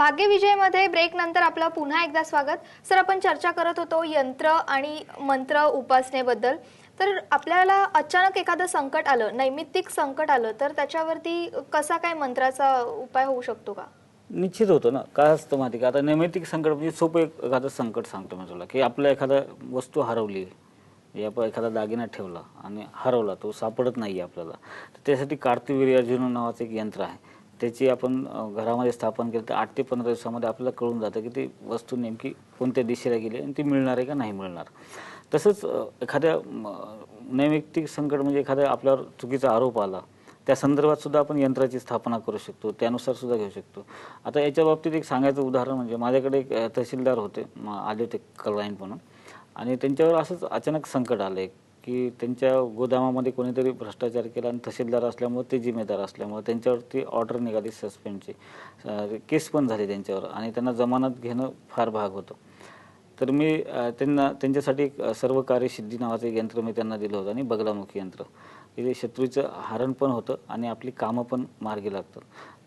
भाग्यविजयमध्ये break नंतर आपलं पुन्हा एकदा स्वागत। सर, आपण चर्चा करत होतो यंत्र आणि मंत्र उपासनेबद्दल। तर आपल्याला अचानक एखादं संकट आलं, नैमित्तिक संकट आलं, तर त्याच्यावरती कसा काय मंत्राचा उपाय होऊ शकतो का? निश्चित होतो ना। काय असतं माहिती का, आता नैमित्तिक संकट म्हणजे सोपं एखादं संकट सांगतो मी तुला, की आपल्या एखादा वस्तू हरवली, या आपण एखादा दागिना ठेवला आणि हरवला, तो सापडत नाही आपल्याला, तर त्यासाठी कार्तवीर्यार्जुन नावाचं एक यंत्र आहे। त्याची आपण घरामध्ये स्थापन केलं तर 8 ते 15 दिवसामध्ये आपल्याला कळून जातं की ती वस्तू नेमकी कोणत्या दिशेला गेली आणि ती मिळणार आहे का नाही मिळणार। तसंच एखाद्या नैमित्तिक संकट म्हणजे एखाद्या आपल्यावर चुकीचा आरोप आला, त्या संदर्भात सुद्धा आपण यंत्राची स्थापना करू शकतो, त्यानुसार सुद्धा घेऊ शकतो। आता याच्या बाबतीत एक सांगायचं उदाहरण म्हणजे माझ्याकडे एक तहसीलदार होते, आले होते क्लायंट म्हणून, आणि त्यांच्यावर असंच अचानक संकट आलं की त्यांच्या गोदामामध्ये कोणीतरी भ्रष्टाचार केला आणि तहसीलदार असल्यामुळे ते जिम्मेदार असल्यामुळे त्यांच्यावरती ऑर्डर निघाली सस्पेंडची, केस पण झाली त्यांच्यावर आणि त्यांना जमानत घेणं फार भाग होतं। तर मी त्यांच्यासाठी एक सर्व कार्यसिद्धी नावाचं एक यंत्र मी त्यांना दिलं होतं आणि बगलामुखी यंत्र, हे शत्रूचं हरण पण होतं आणि आपली कामं पण मार्गी लागतात।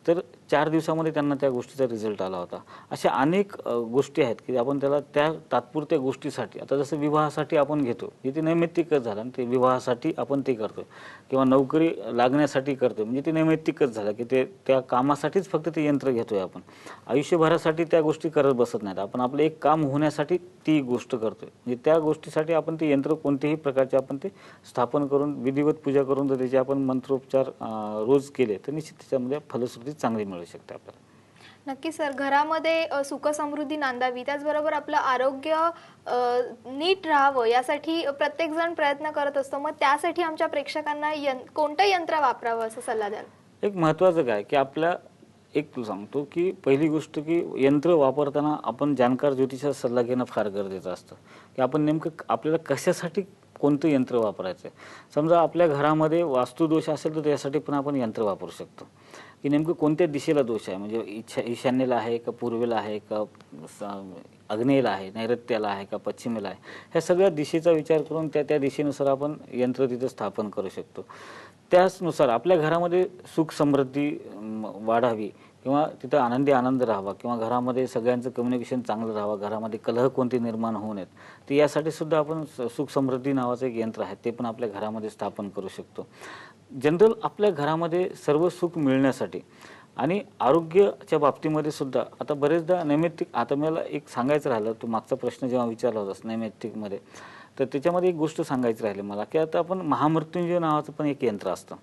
तर 4 दिवसामध्ये त्यांना त्या गोष्टीचा रिझल्ट आला होता। अशा अनेक गोष्टी आहेत की आपण त्याला त्या तात्पुरत्या गोष्टीसाठी, आता जसं विवाहासाठी आपण घेतो, हे ते नैमित्तिकच झालं आणि ते विवाहासाठी आपण ते करतो किंवा नोकरी लागण्यासाठी करतो, म्हणजे ते नैमित्तिकच झालं की ते त्या कामासाठीच फक्त ते यंत्र घेतोय आपण। आयुष्यभरासाठी त्या गोष्टी करत बसत नाहीत आपण, आपलं एक काम होण्यासाठी ती गोष्ट करतोय, म्हणजे त्या गोष्टीसाठी आपण ते यंत्र कोणत्याही प्रकारचे आपण ते स्थापन करून विधिवत पूजा करून जर त्याचे आपण मंत्रोपचार रोज केले तर निश्चित त्याच्यामध्ये फलश्रुती चांगली मिळू शकते आपल्याला। नक्की सर, घरामध्ये सुख समृद्धी नांदावी, त्याचबरोबर आपलं आरोग्य नीट राहावं यासाठी प्रत्येक जण प्रयत्न करत असतो। मग त्यासाठी आमच्या प्रेक्षकांना कोणतं यंत्र वापरावं असं सल्ला द्याल? एक महत्त्वाचं काय की आपल्या एक सांगतो की पहिली गोष्ट की यंत्र वापरताना आपण जाणकार ज्योतिषाचा सल्ला घेणं फार गरजेचं असतं, की आपण नेमकं आपल्याला कशासाठी कोणतं यंत्र वापरायचं आहे। समजा आपल्या घरामध्ये वास्तुदोष असेल तर त्यासाठी पण आपण यंत्र वापरू शकतो, की नेमकं कोणत्या दिशेला दोष आहे, म्हणजे ईशान्येला आहे का, पूर्वेला आहे का, आग्नेयेला आहे, नैऋत्याला आहे का, पश्चिमेला आहे, ह्या सगळ्या दिशेचा विचार करून त्या दिशेनुसार आपण यंत्र तिथं स्थापन करू शकतो। त्याचनुसार आपल्या घरामध्ये सुख समृद्धी वाढावी किंवा तिथं आनंद राहावा किंवा घरामध्ये सगळ्यांचं कम्युनिकेशन चांगलं राहावं, घरामध्ये कलह कोणते निर्माण होऊ नयेत, तर यासाठी सुद्धा आपण सुख समृद्धी नावाचं एक यंत्र आहे, ते पण आपल्या घरामध्ये स्थापन करू शकतो। जनरल आपल्या घरामध्ये सर्व सुख मिळण्यासाठी आणि आरोग्याच्या बाबतीमध्ये सुद्धा आता बरेचदा नैमित्तिक, आता मला एक सांगायचं राहिलं, तू मागचा प्रश्न जेव्हा विचारला होतास नैमित्तिकमध्ये, तर त्याच्यामध्ये एक गोष्ट सांगायची राहिली मला, की आता आपण महामृत्युंजय नावाचं पण एक यंत्र असतं।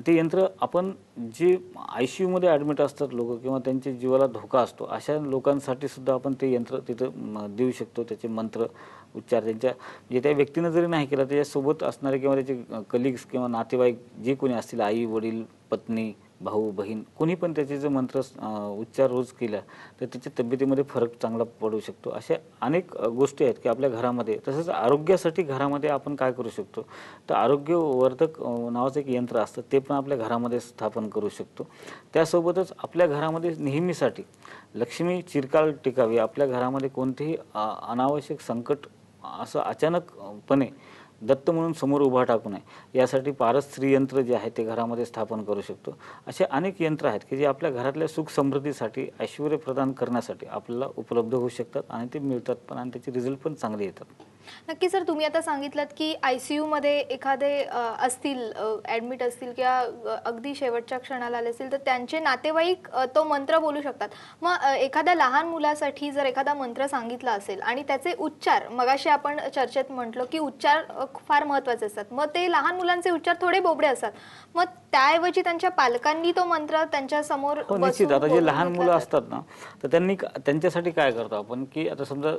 ते यंत्र आपण जे ICUमध्ये ॲडमिट असतात लोक किंवा त्यांच्या जीवाला धोका असतो, अशा लोकांसाठी सुद्धा आपण ते यंत्र तिथं देऊ शकतो। त्याचे मंत्र उच्चार त्यांच्या म्हणजे त्या व्यक्तीनं जरी नाही केला, त्याच्यासोबत असणारे किंवा त्याचे कलिग्स किंवा नातेवाईक जे कोणी असतील, आई वडील पत्नी भाऊ बहीण, कोणी पण त्याचे जे मंत्र उच्चार रोज केला तर त्याच्या तब्येतीमध्ये फरक चांगला पडू शकतो। अशा अनेक गोष्टी आहेत की आपल्या घरामध्ये। तसंच आरोग्यासाठी घरामध्ये आपण काय करू शकतो, तर आरोग्यवर्धक नावाचं एक यंत्र असतं, ते पण आपल्या घरामध्ये स्थापन करू शकतो। त्यासोबतच आपल्या घरामध्ये नेहमीसाठी लक्ष्मी चिरकाल टिकावी, आपल्या घरामध्ये कोणतेही अनावश्यक संकट असं अचानकपणे दत्त म्हणून समोर उभा टाकू नये, यासाठी पारस स्त्री यंत्र जे आहे ते घरामध्ये स्थापन करू शकतो। असे अनेक यंत्र आहेत की जे आपल्या घरातल्या सुख समृद्धीसाठी, ऐश्वर्य प्रदान करण्यासाठी आपल्याला उपलब्ध होऊ शकतात आणि ते मिळतात पण आणि त्याचे रिझल्ट पण चांगले येतात। नक्की सर, तुम्ही आता सांगितलं की ICU मध्ये एखादे असतील, ॲडमिट असतील किंवा अगदी शेवटच्या क्षणाला आले असतील, तर त्यांचे नातेवाईक तो मंत्र बोलू शकतात। मग एखाद्या लहान मुलासाठी जर एखादा मंत्र सांगितला असेल आणि त्याचे उच्चार, मगाशी आपण चर्चेत म्हटलो की उच्चार फार महत्त्वाचे असतात, मग ते लहान मुलांचे उच्चार थोडे बोबडे असतात, मग त्याऐवजी त्यांच्या पालकांनी तो मंत्र त्यांच्या समोर निश्चित, आता जे लहान मुलं असतात ना, तर त्यांच्यासाठी काय करतो आपण, की आता समजा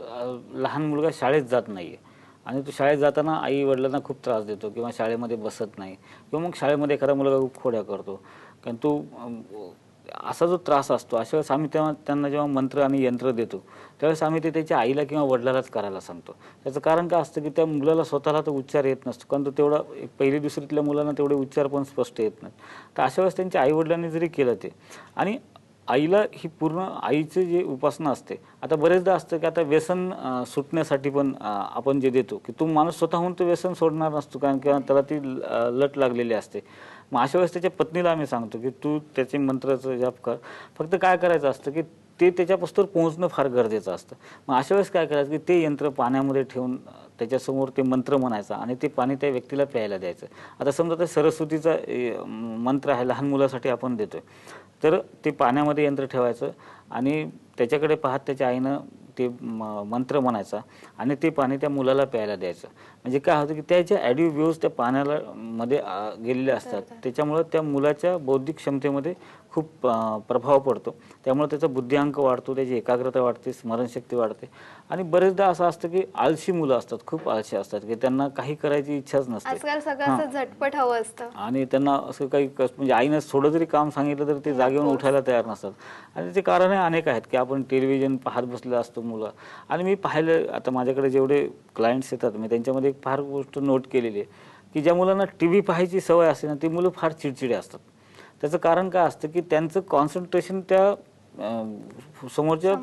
लहान मुलगा शाळेत जात नाहीये आणि तो शाळेत जाताना आई वडिलांना खूप त्रास देतो किंवा शाळेमध्ये बसत नाही किंवा मग शाळेमध्ये एखादा मुलगा खूप खोड्या करतो, कारण तो असा जो त्रास असतो, अशा वेळेस आम्ही त्यांना जेव्हा मंत्र आणि यंत्र देतो त्यावेळेस आम्ही ते त्याच्या आईला किंवा वडिलालाच करायला सांगतो। त्याचं कारण काय असतं की त्या मुलाला स्वतःला तो उच्चार येत नसतो, कारण तो तेवढा पहिली दुसरीतल्या मुलांना तेवढे उच्चार पण स्पष्ट येत नाहीत, तर अशा वेळेस त्यांच्या आई वडिलांनी जरी केलं ते, आणि आईला ही पूर्ण आईचे जे उपासना असते, आता बरेचदा असतं की आता व्यसन सुटण्यासाठी पण आपण जे देतो की तो माणूस स्वतःहून तो व्यसन सोडणार नसतो, कारण किंवा त्याला ती लट लागलेली असते। मग अशा वेळेस त्याच्या पत्नीला आम्ही सांगतो की तू त्याचे मंत्राचा जप कर, फक्त काय करायचं असतं की ते त्याच्यापासून पोहोचणं फार गरजेचं असतं. मग अशा वेळेस काय करायचं की ते यंत्र पाण्यामध्ये ठेवून त्याच्यासमोर ते मंत्र म्हणायचा आणि ते पाणी त्या व्यक्तीला प्यायला द्यायचं. आता समजा ते सरस्वतीचा मंत्र आहे, लहान मुलासाठी आपण देतोय, तर ते पाण्यामध्ये यंत्र ठेवायचं आणि त्याच्याकडे पाहत त्याच्या आईनं ते मंत्र म्हणायचा आणि ते पाणी त्या मुलाला प्यायला द्यायचं. म्हणजे काय होतं की त्याच्या ॲडिव्ह वेव्हज त्या पाण्याला मध्ये गेलेले असतात. त्याच्यामुळं त्या मुलाच्या बौद्धिक क्षमतेमध्ये खूप प्रभाव पडतो. त्यामुळे त्याचा बुद्धिअंक वाढतो, त्याची एकाग्रता वाढते, स्मरणशक्ती वाढते. आणि बरेचदा असं असतं की आळशी मुलं असतात, खूप आळशी असतात की त्यांना काही करायची इच्छाच नसते. आजकाल सगळं असं झटपट हवं असतं आणि त्यांना असं काही म्हणजे आईनं थोडं जरी काम सांगितलं तर ते जागेवरून उठायला तयार नसतात. आणि त्याचे कारणं अनेक आहेत की आपण टेलिव्हिजन पाहत बसलेलं असतो मुलं. आणि मी पाहिलं, आता माझ्याकडे जेवढे क्लायंट्स येतात मी त्यांच्यामध्ये एक फार गोष्ट नोट केलेली आहे की ज्या मुलांना टीव्ही पाहायची सवय असते ना, ती मुलं फार चिडचिडे असतात. त्याचं कारण काय असतं की त्यांचं कॉन्सन्ट्रेशन त्या समोरच्या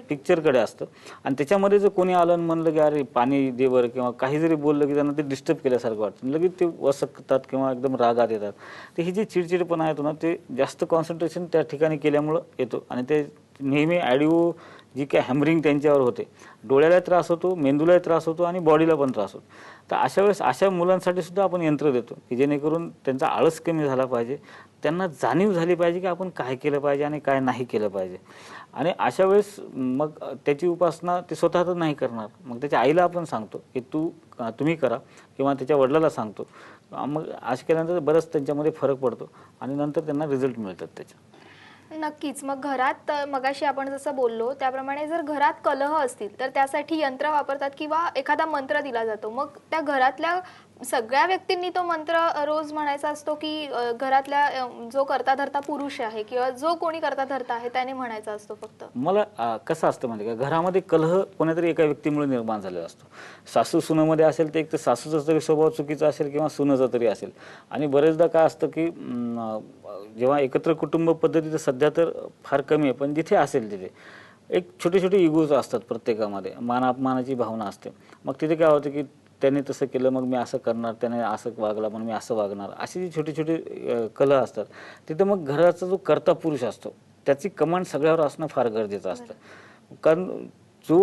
पिक्चरकडे असतं आणि त्याच्यामध्ये जर कोणी आलं आणि म्हणलं की अरे पाणी दे बरं किंवा काही जरी बोललं की त्यांना ते डिस्टर्ब केल्यासारखं वाटतं, लगेच ते वसकतात किंवा एकदम रागात येतात. तर ही जी चिडचिडपणा येतो ना, ते जास्त कॉन्सन्ट्रेशन त्या ठिकाणी केल्यामुळं येतो आणि ते नेहमी ॲडिओ जी काय हॅमरिंग त्यांच्यावर होते, डोळ्याला त्रास होतो, मेंदूलाही त्रास होतो आणि बॉडीला पण त्रास होतो. तर अशा वेळेस अशा मुलांसाठी सुद्धा आपण यंत्र देतो की जेणेकरून त्यांचा आळस कमी झाला पाहिजे, त्यांना जाणीव झाली पाहिजे की आपण काय केलं पाहिजे आणि काय नाही केलं पाहिजे. आणि अशा वेळेस मग त्याची उपासना ते स्वतः तर नाही करणार, मग त्याच्या आईला आपण सांगतो की तुम्ही करा किंवा त्याच्या वडिलाला सांगतो. मग असं केल्यानंतर बरंच त्यांच्यामध्ये फरक पडतो आणि नंतर त्यांना रिझल्ट मिळतात त्याचे. नक्कीच. मग घरात मगाशी आपण जसं बोललो त्याप्रमाणे जर घरात कलह असतील तर त्यासाठी यंत्र वापरतात किंवा एखादा मंत्र दिला जातो. मग त्या घरातल्या सगळ्या व्यक्तींनी तो मंत्र रोज म्हणायचा असतो की घरातल्या जो करता धरता पुरुष आहे किंवा जो कोणी करता धरता आहे त्याने म्हणायचा असतो फक्त? मला कसं असतं म्हणजे का, घरामध्ये कलह कोणीतरी एका व्यक्तीमुळे निर्माण झालेला असतो. सासू सुनेमध्ये असेल तर एक तर सासूचा तरी स्वभाव चुकीचा असेल किंवा सुनेचा तरी असेल. आणि बरेचदा काय असतं की जेव्हा एकत्र कुटुंब पद्धती सध्या तर फार कमी आहे, पण जिथे असेल तिथे एक छोटे छोटे इगोज असतात प्रत्येकामध्ये, मान अपमानाची भावना असते. मग तिथे काय होतं की त्याने तसं केलं मग मी असं करणार, त्याने असं वागला म्हणून मी असं वागणार, अशी जी छोटे छोटे कलह असतात. तिथे मग घराचा जो कर्ता पुरुष असतो त्याची कमांड सगळ्यावर असणं फार गरजेचं असतं. कारण जो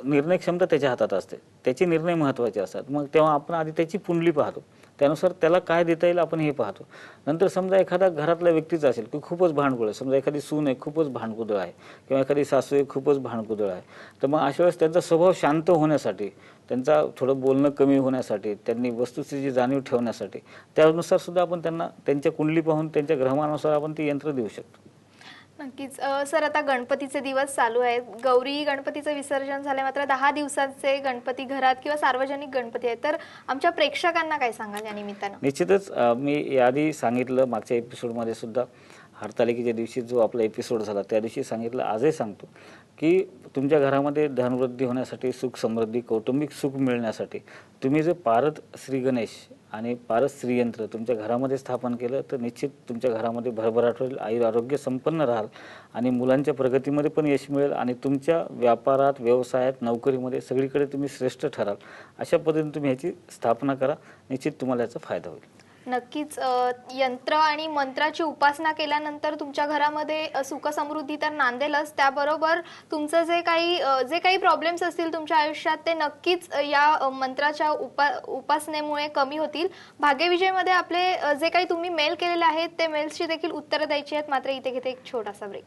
निर्णय क्षमता त्याच्या हातात असते, त्याचे निर्णय महत्त्वाचे असतात. मग तेव्हा आपण आधी त्याची कुंडली पाहतो, त्यानुसार त्याला काय देता येईल आपण हे पाहतो. नंतर समजा एखादा घरातला व्यक्तीच असेल की खूपच भांडकुळ आहे, समजा एखादी सून आहे खूपच भांडकुदळ आहे किंवा एखादी सासू आहे खूपच भांडकुदळ आहे, तर मग अशा वेळेस त्यांचा स्वभाव शांत होण्यासाठी, त्यांचा थोडं बोलणं कमी होण्यासाठी, त्यांनी वस्तुस्थितीची जाणीव ठेवण्यासाठी त्यानुसार सुद्धा आपण त्यांना त्यांच्या कुंडली पाहून त्यांच्या ग्रहमानुसार आपण ती यंत्र देऊ शकतो. नक्कीच. सर, आता गणपतीचे दिवस चालू आहेत. गौरी गणपतीचं विसर्जन झाले, मात्र 10 दिवसांचे गणपती घरात किंवा सार्वजनिक गणपती आहेत. तर आमच्या प्रेक्षकांना काय सांगाल या निमित्तानं? निश्चितच मी याआधी सांगितलं मागच्या एपिसोडमध्ये सुद्धा, हरतालिकेच्या दिवशी जो आपला एपिसोड झाला त्या दिवशी सांगितलं, आजही सांगतो की तुमच्या घरामध्ये धनवृद्धी होण्यासाठी, सुख समृद्धी, कौटुंबिक सुख मिळण्यासाठी तुम्ही जर पारद श्री गणेश आणि पारद श्रीयंत्र तुमच्या घरामध्ये स्थापन केलं तर निश्चित तुमच्या घरामध्ये भरभराट होईल, आयुर आरोग्य संपन्न राहाल आणि मुलांच्या प्रगतीमध्ये पण यश मिळेल आणि तुमच्या व्यापारात, व्यवसायात, नोकरीमध्ये सगळीकडे तुम्ही श्रेष्ठ ठराल. अशा पद्धतीने तुम्ही ह्याची स्थापना करा, निश्चित तुम्हाला याचा फायदा होईल. नक्कीच. यंत्र आणि मंत्राची उपासना केल्यानंतर तुमच्या घरामध्ये सुख समृद्धी तर नांदेलच, त्याबरोबर तुमचं जे काही प्रॉब्लेम्स असतील तुमच्या आयुष्यात ते नक्कीच या मंत्राच्या उपासनेमुळे कमी होतील. भाग्यविजयमध्ये आपले जे काही तुम्ही मेल केलेले आहेत ते मेल्सची देखील उत्तरं द्यायची आहेत, मात्र इथे घेते एक छोटासा ब्रेक.